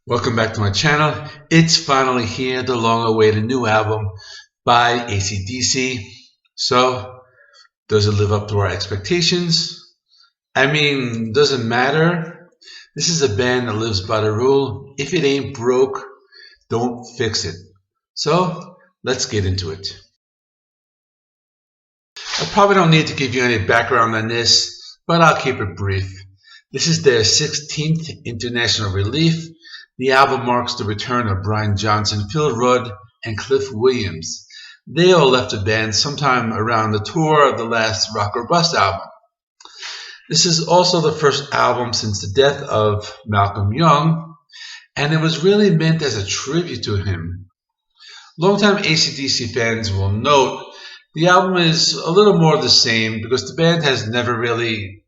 Welcome back to my channel. It's finally here, the long-awaited new album by AC/DC. So, does it live up to our expectations? I mean, doesn't matter. This is a band that lives by the rule: if it ain't broke, don't fix it. So, let's get into it. I probably don't need to give you any background on this, but I'll keep it brief. This is their 16th international release. The album marks the return of Brian Johnson, Phil Rudd, and Cliff Williams. They all left the band sometime around the tour of the last Rock or Bust album. This is also the first album since the death of Malcolm Young, and it was really meant as a tribute to him. Longtime AC/DC fans will note the album is a little more of the same because the band has never really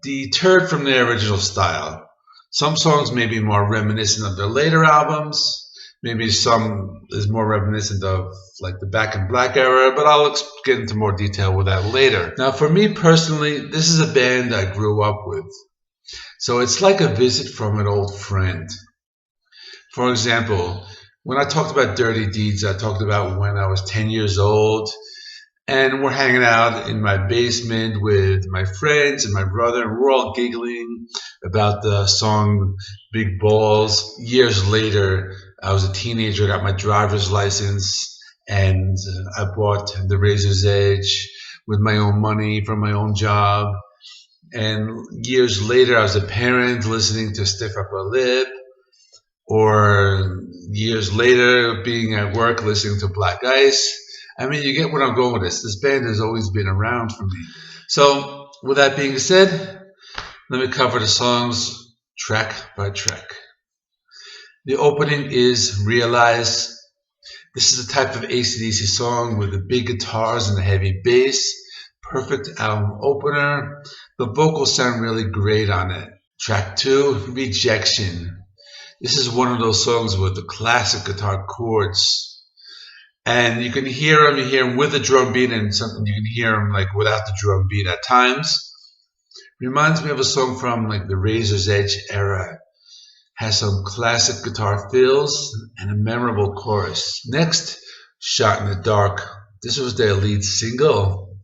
deterred from their original style. Some songs may be more reminiscent of their later albums. Maybe some is more reminiscent of like the Back in Black era, but I'll get into more detail with that later. Now, for me personally, this is a band I grew up with. So it's like a visit from an old friend. For example, when I talked about Dirty Deeds, I talked about when I was 10 years old. And we're hanging out in my basement with my friends and my brother, and we're all giggling about the song Big Balls. Years later, I was a teenager, got my driver's license, and I bought the Razor's Edge with my own money from my own job. And years later, I was a parent listening to Stiff Upper Lip, or years later, being at work listening to Black Ice. I mean, you get where I'm going with this. This band has always been around for me. So, with that being said, let me cover the songs track by track. The opening is Realize. This is the type of AC/DC song with the big guitars and the heavy bass. Perfect album opener. The vocals sound really great on it. Track 2, Rejection. This is one of those songs with the classic guitar chords. And you can hear them with the drum beat, and something you can hear them like without the drum beat at times. Reminds me of a song from like the Razor's Edge era. Has some classic guitar fills and a memorable chorus. Next, Shot in the Dark. This was their lead single.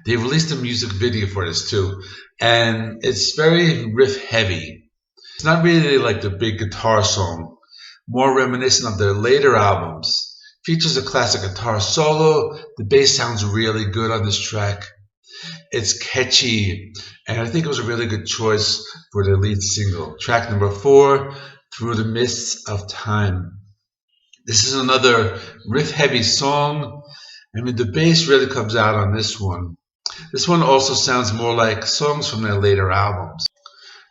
They released a music video for this too, and it's very riff heavy. It's not really like the big guitar song, more reminiscent of their later albums. Features a classic guitar solo. The bass sounds really good on this track. It's catchy, and I think it was a really good choice for their lead single. Track number 4, Through the Mists of Time. This is another riff-heavy song. I mean, the bass really comes out on this one. This one also sounds more like songs from their later albums.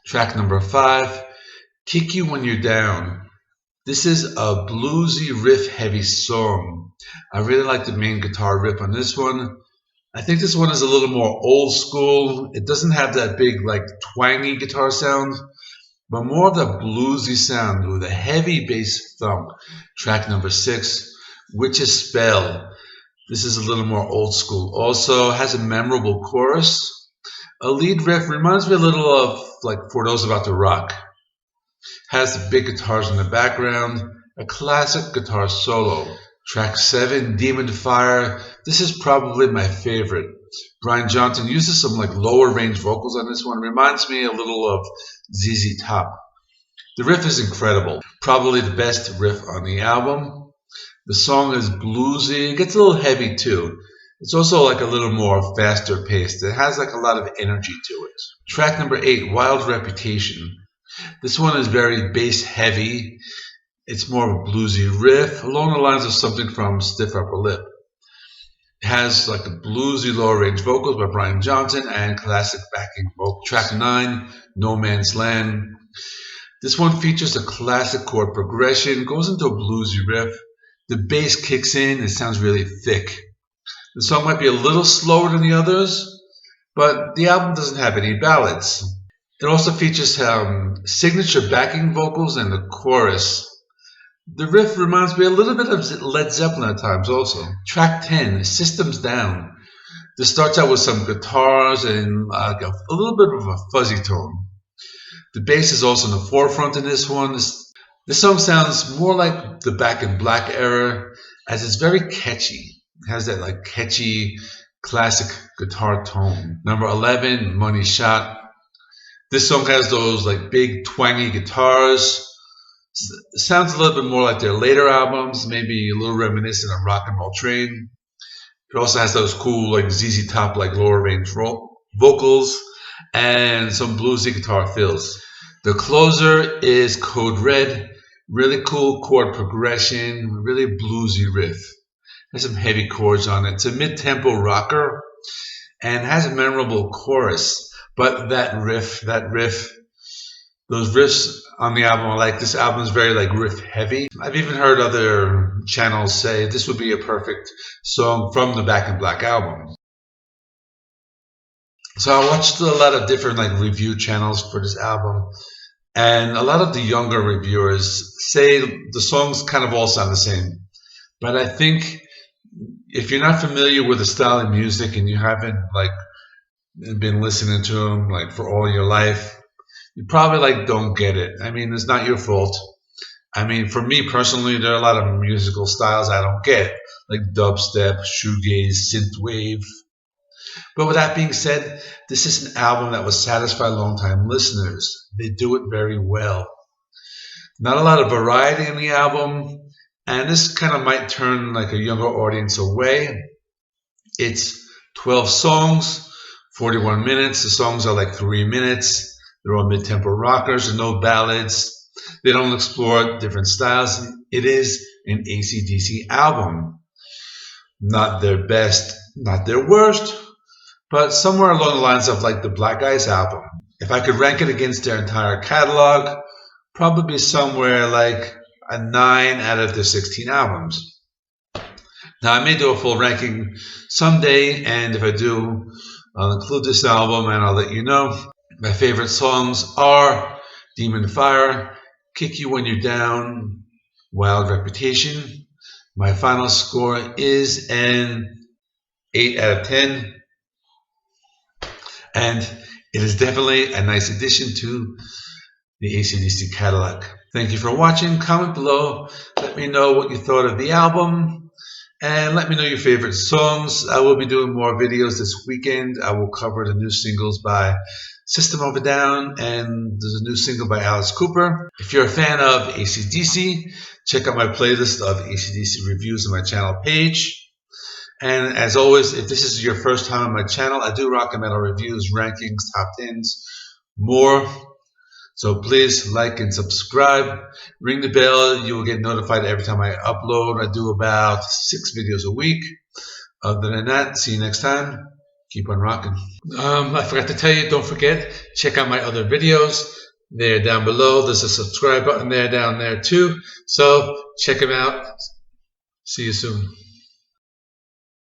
Track number 5, Kick You When You're Down. This is a bluesy riff-heavy song. I really like the main guitar riff on this one. I think this one is a little more old school. It doesn't have that big, like, twangy guitar sound, but more of the bluesy sound with a heavy bass thump. Track number 6, Witch's Spell. This is a little more old school. Also has a memorable chorus. A lead riff reminds me a little of, like, For Those About to Rock. Has the big guitars in the background, a classic guitar solo. Track 7, Demon Fire. This is probably my favorite. Brian Johnson uses some like lower range vocals on this one. Reminds me a little of ZZ Top. The riff is incredible. Probably the best riff on the album. The song is bluesy. It gets a little heavy too. It's also like a little more faster paced. It has like a lot of energy to it. Track number 8, Wild Reputation. This one is very bass heavy. It's more of a bluesy riff along the lines of something from Stiff Upper Lip. It has like a bluesy lower range vocals by Brian Johnson and classic backing vocals. Track 9, No Man's Land. This one features a classic chord progression, goes into a bluesy riff. The bass kicks in, it sounds really thick. The song might be a little slower than the others, but the album doesn't have any ballads. It also features signature backing vocals and the chorus. The riff reminds me a little bit of Led Zeppelin at times also. Track 10, Systems Down. This starts out with some guitars and a little bit of a fuzzy tone. The bass is also in the forefront in this one. This song sounds more like the Back in Black era, as it's very catchy. It has that like catchy classic guitar tone. Number 11, Money Shot. This song has those like big twangy guitars. Sounds a little bit more like their later albums, maybe a little reminiscent of Rock and Roll Train. It also has those cool like ZZ Top like lower range vocals and some bluesy guitar fills. The closer is Code Red. Really cool chord progression, really bluesy riff. Has some heavy chords on it. It's a mid-tempo rocker and has a memorable chorus. But those riffs on the album, I like this album is very like riff heavy. I've even heard other channels say this would be a perfect song from the Back in Black album. So I watched a lot of different like review channels for this album, and a lot of the younger reviewers say the songs kind of all sound the same. But I think if you're not familiar with the style of music and you haven't like been listening to them like for all your life, you probably like don't get it. I mean, it's not your fault. I mean, for me personally, there are a lot of musical styles I don't get, like dubstep, shoegaze, synthwave. But with that being said, this is an album that will satisfy longtime listeners. They do it very well. Not a lot of variety in the album, and this kind of might turn like a younger audience away. It's 12 songs, 41 minutes. The songs are like 3 minutes. They're all mid-tempo rockers and no ballads. They don't explore different styles. It is an AC/DC album. Not their best, not their worst, but somewhere along the lines of like the Black Eyes album. If I could rank it against their entire catalog, probably somewhere like a 9 out of their 16 albums. Now, I may do a full ranking someday, and if I do, I'll include this album and I'll let you know. My favorite songs are Demon Fire, Kick You When You're Down, Wild Reputation. My final score is an 8 out of 10, and it is definitely a nice addition to the AC/DC catalog. Thank you for watching. Comment below. Let me know what you thought of the album. And let me know your favorite songs. I will be doing more videos this weekend. I will cover the new singles by System of a Down, and there's a new single by Alice Cooper. If you're a fan of AC/DC, check out my playlist of AC/DC reviews on my channel page. And as always, if this is your first time on my channel, I do rock and metal reviews, rankings, top 10s, more. So please like and subscribe. Ring the bell. You will get notified every time I upload. I do about 6 videos a week. Other than that, see you next time. Keep on rocking. I forgot to tell you, don't forget, check out my other videos. They're down below. There's a subscribe button there down there too. So check them out. See you soon.